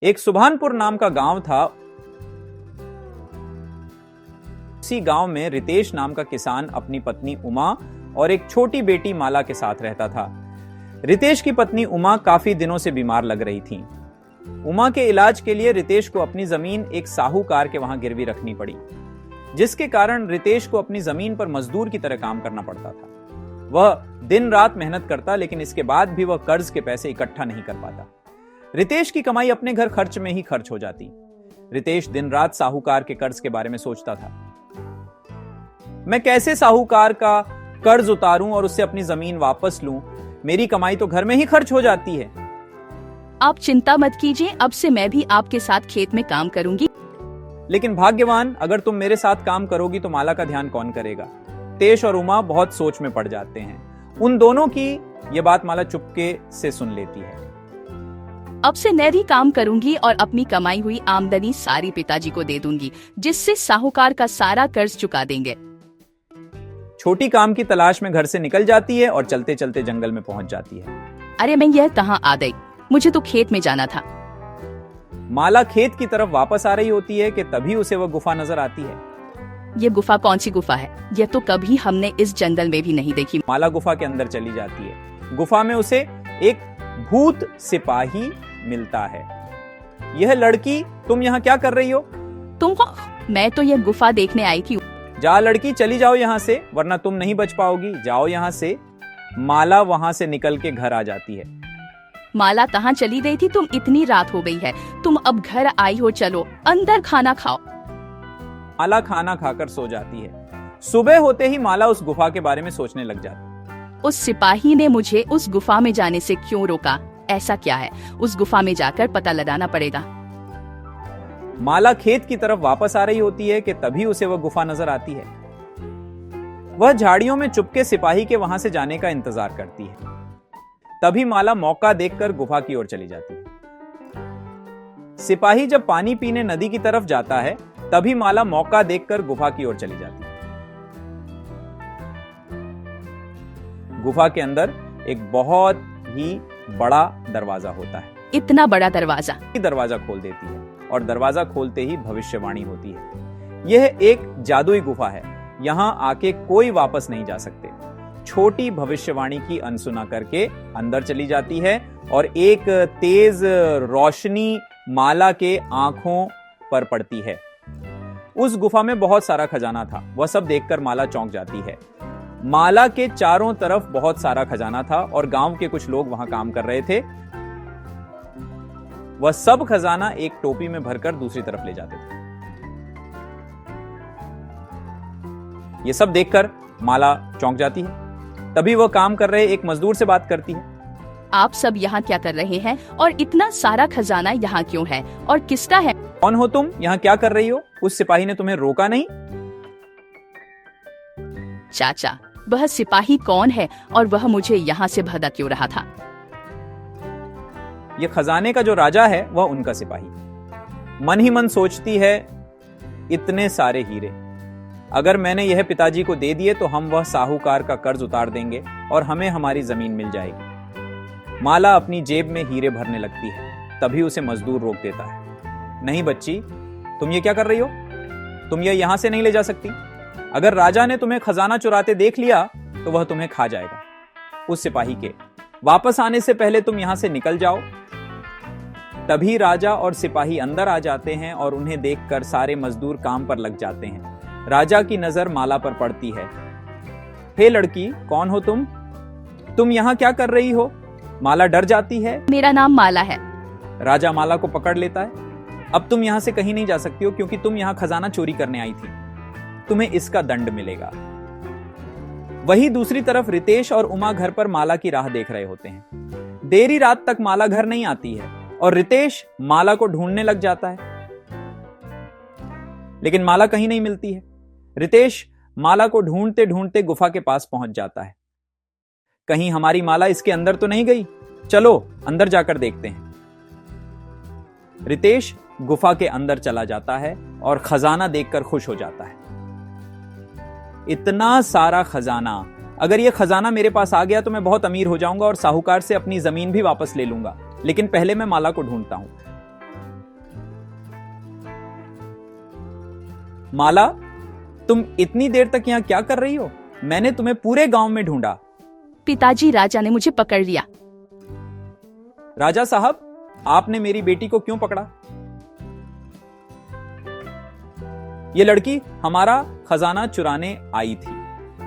एक सुभानपुर नाम का गांव था। उसी गांव में रितेश नाम का किसान अपनी पत्नी उमा और एक छोटी बेटी माला के साथ रहता था। रितेश की पत्नी उमा काफी दिनों से बीमार लग रही थी। उमा के इलाज के लिए रितेश को अपनी जमीन एक साहूकार के वहां गिरवी रखनी पड़ी, जिसके कारण रितेश को अपनी जमीन पर मजदूर की तरह काम करना पड़ता था। वह दिन रात मेहनत करता, लेकिन इसके बाद भी वह कर्ज के पैसे इकट्ठा नहीं कर पाता। रितेश की कमाई अपने घर खर्च में ही खर्च हो जाती। रितेश दिन रात साहूकार के कर्ज के बारे में सोचता था। मैं कैसे साहूकार का कर्ज उतारूं और उससे अपनी जमीन वापस लूं? मेरी कमाई तो घर में ही खर्च हो जाती है। आप चिंता मत कीजिए, अब से मैं भी आपके साथ खेत में काम करूंगी। लेकिन भाग्यवान, अगर तुम मेरे साथ काम करोगी तो माला का ध्यान कौन करेगा? रितेश और उमा बहुत सोच में पड़ जाते हैं। उन दोनों की यह बात माला चुपके से सुन लेती है। अब से मैं भी काम करूंगी और अपनी कमाई हुई आमदनी सारी पिताजी को दे दूंगी, जिससे साहूकार का सारा कर्ज चुका देंगे। छोटी काम की तलाश में घर से निकल जाती है और चलते चलते जंगल में पहुंच जाती है। अरे मैं यह कहाँ आ गई? मुझे तो खेत में जाना था। माला खेत की तरफ वापस आ रही होती है कि तभी उसे वह गुफा नजर आती है। ये गुफा कौन सी गुफा है? यह तो कभी हमने इस जंगल में भी नहीं देखी। माला गुफा के अंदर चली जाती है। गुफा में उसे एक भूत सिपाही मिलता है। यह लड़की, तुम यहाँ क्या कर रही हो? तुम? मैं तो यह गुफा देखने आई थी। जा लड़की, चली जाओ यहाँ से, वरना तुम नहीं बच पाओगी। जाओ यहाँ से। माला वहां से निकल के घर आ जाती है। माला कहाँ चली गई थी? तुम? इतनी रात हो गई है, तुम अब घर आई हो, चलो अंदर खाना खाओ। माला खाना खाकर सो जाती है। सुबह होते ही माला उस गुफा के बारे में सोचने लग जाती। उस सिपाही ने मुझे उस गुफा में जाने से क्यों रोका? ऐसा क्या है? उस गुफा में जाकर पता लगाना पड़ेगा। माला खेत की तरफ वापस आ रही होती है कि तभी उसे वह गुफा नजर आती है। वह झाड़ियों में चुपके सिपाही के वहां से जाने का इंतजार करती है। तभी माला मौका देखकर गुफा की ओर चली जाती है। सिपाही जब पानी पीने नदी की तरफ जाता है, तभी माला मौका देखकर गुफा की ओर चली जाती है। गुफा के अंदर एक बहुत ही बड़ा दरवाजा होता है। इतना बड़ा दरवाजा? दरवाजा खोल देती है और दरवाजा खोलते ही भविष्यवाणी होती है। यह एक जादुई गुफा है, यहां आके कोई वापस नहीं जा सकते। छोटी भविष्यवाणी की अनसुना करके अंदर चली जाती है और एक तेज रोशनी माला के आंखों पर पड़ती है। उस गुफा में बहुत सारा खजाना था। वह सब देखकर माला चौंक जाती है। माला के चारों तरफ बहुत सारा खजाना था और गांव के कुछ लोग वहां काम कर रहे थे। वह सब खजाना एक टोपी में भरकर दूसरी तरफ ले जाते थे। यह सब देखकर माला चौंक जाती है। तभी वह काम कर रहे एक मजदूर से बात करती है। आप सब यहाँ क्या कर रहे हैं और इतना सारा खजाना यहाँ क्यों है और किसका है? कौन हो तुम? यहाँ क्या कर रही हो? उस सिपाही ने तुम्हें रोका नहीं? चाचा, वह सिपाही कौन है और वह मुझे यहाँ से भगा क्यों रहा था? यह खजाने का जो राजा है वह उनका सिपाही। मन ही मन सोचती है, इतने सारे हीरे अगर मैंने यह पिताजी को दे दिए तो हम वह साहूकार का कर्ज उतार देंगे और हमें हमारी जमीन मिल जाएगी। माला अपनी जेब में हीरे भरने लगती है। तभी उसे मजदूर रोक देता है। नहीं बच्ची, तुम ये क्या कर रही हो? तुम ये यहां से नहीं ले जा सकती। अगर राजा ने तुम्हें खजाना चुराते देख लिया तो वह तुम्हें खा जाएगा। उस सिपाही के वापस आने से पहले तुम यहां से निकल जाओ। तभी राजा और सिपाही अंदर आ जाते हैं और उन्हें देखकर सारे मजदूर काम पर लग जाते हैं। राजा की नजर माला पर पड़ती है। हे लड़की, कौन हो तुम? तुम यहाँ क्या कर रही हो? माला डर जाती है। मेरा नाम माला है। राजा माला को पकड़ लेता है। अब तुम यहाँ से कहीं नहीं जा सकती हो, क्योंकि तुम यहाँ खजाना चोरी करने आई थी। तुम्हें इसका दंड मिलेगा। वही दूसरी तरफ रितेश और उमा घर पर माला की राह देख रहे होते हैं। देरी रात तक माला घर नहीं आती है और रितेश माला को ढूंढने लग जाता है, लेकिन माला कहीं नहीं मिलती है। रितेश माला को ढूंढते ढूंढते गुफा के पास पहुंच जाता है। कहीं हमारी माला इसके अंदर तो नहीं गई? चलो अंदर जाकर देखते हैं। रितेश गुफा के अंदर चला जाता है और खजाना देखकर खुश हो जाता है। इतना सारा खजाना, अगर यह खजाना मेरे पास आ गया तो मैं बहुत अमीर हो जाऊंगा और साहूकार से अपनी जमीन भी वापस ले लूंगा। लेकिन पहले मैं माला को ढूंढता हूं। माला, तुम इतनी देर तक यहाँ क्या कर रही हो? मैंने तुम्हें पूरे गांव में ढूंढा। पिताजी, राजा ने मुझे पकड़ लिया। राजा साहब, आपने मेरी बेटी को क्यों पकड़ा? ये लड़की हमारा खजाना चुराने आई थी,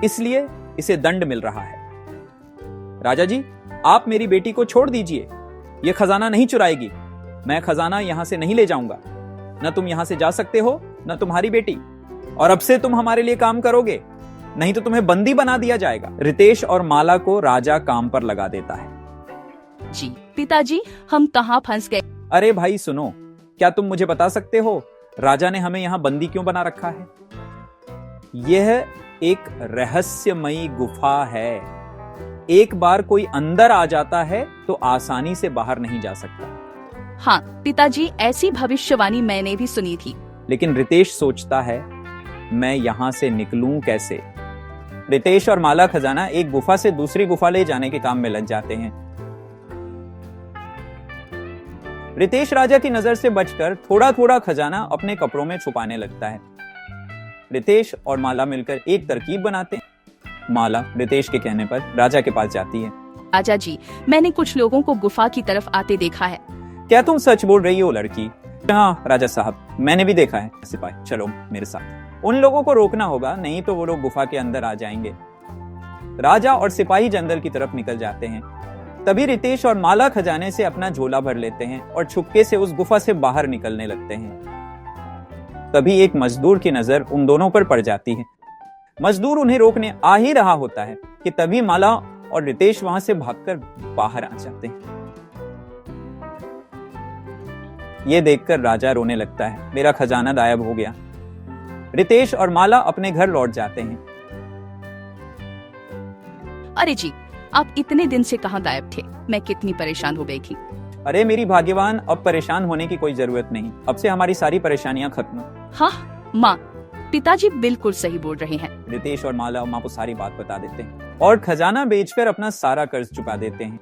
इसलिए इसे दंड मिल रहा है। राजा जी, आप मेरी बेटी को छोड़ दीजिए, ये खजाना नहीं चुराएगी। मैं खजाना यहां से नहीं ले जाऊंगा। न तुम यहां से जा सकते हो, न तुम्हारी बेटी। और अब से तुम हमारे लिए काम करोगे, नहीं तो तुम्हें बंदी बना दिया जाएगा। रितेश और माला को राजा काम पर लगा देता है। जी पिताजी, हम कहाँ फंस गए? अरे भाई सुनो, क्या तुम मुझे बता सकते हो राजा ने हमें यहां बंदी क्यों बना रखा है? यह एक रहस्यमयी गुफा है। एक बार कोई अंदर आ जाता है तो आसानी से बाहर नहीं जा सकता। हाँ पिताजी, ऐसी भविष्यवाणी मैंने भी सुनी थी। लेकिन रितेश सोचता है, मैं यहां से निकलूं कैसे? रितेश और माला खजाना एक गुफा से दूसरी गुफा ले जाने के काम में लग जाते हैं। रितेश राजा की नजर से बचकर थोड़ा थोड़ा खजाना अपने कपड़ों में छुपाने लगता है। रितेश और माला मिलकर एक तरकीब बनाते हैं। माला रितेश के कहने पर राजा के पास जाती है। राजा जी, मैंने कुछ लोगों को गुफा की तरफ आते देखा है। क्या तुम सच बोल रही हो लड़की? हाँ राजा साहब, मैंने भी देखा है। सिपाही, चलो मेरे साथ। उन लोगों को रोकना होगा, नहीं तो वो लोग गुफा के अंदर आ जाएंगे। राजा और सिपाही जंगल की तरफ निकल जाते हैं। तभी रितेश और माला खजाने से अपना झोला भर लेते हैं और छुपके से उस गुफा से बाहर निकलने लगते हैं। तभी एक मजदूर की नजर उन दोनों पर पड़ जाती है। मजदूर उन्हें रोकने आ ही रहा होता है कि तभी माला और रितेश वहां से भागकर बाहर आ जाते हैं। ये देखकर राजा रोने लगता है, मेरा खजाना गायब हो गया। रितेश और माला अपने घर लौट जाते हैं। अरे जी, आप इतने दिन से कहाँ गायब थे? मैं कितनी परेशान हो गई थी। अरे मेरी भाग्यवान, अब परेशान होने की कोई जरूरत नहीं। अब से हमारी सारी परेशानियां खत्म। हाँ माँ, पिताजी बिल्कुल सही बोल रहे हैं। रितेश और माला माँ को सारी बात बता देते हैं और खजाना बेचकर अपना सारा कर्ज चुका देते हैं।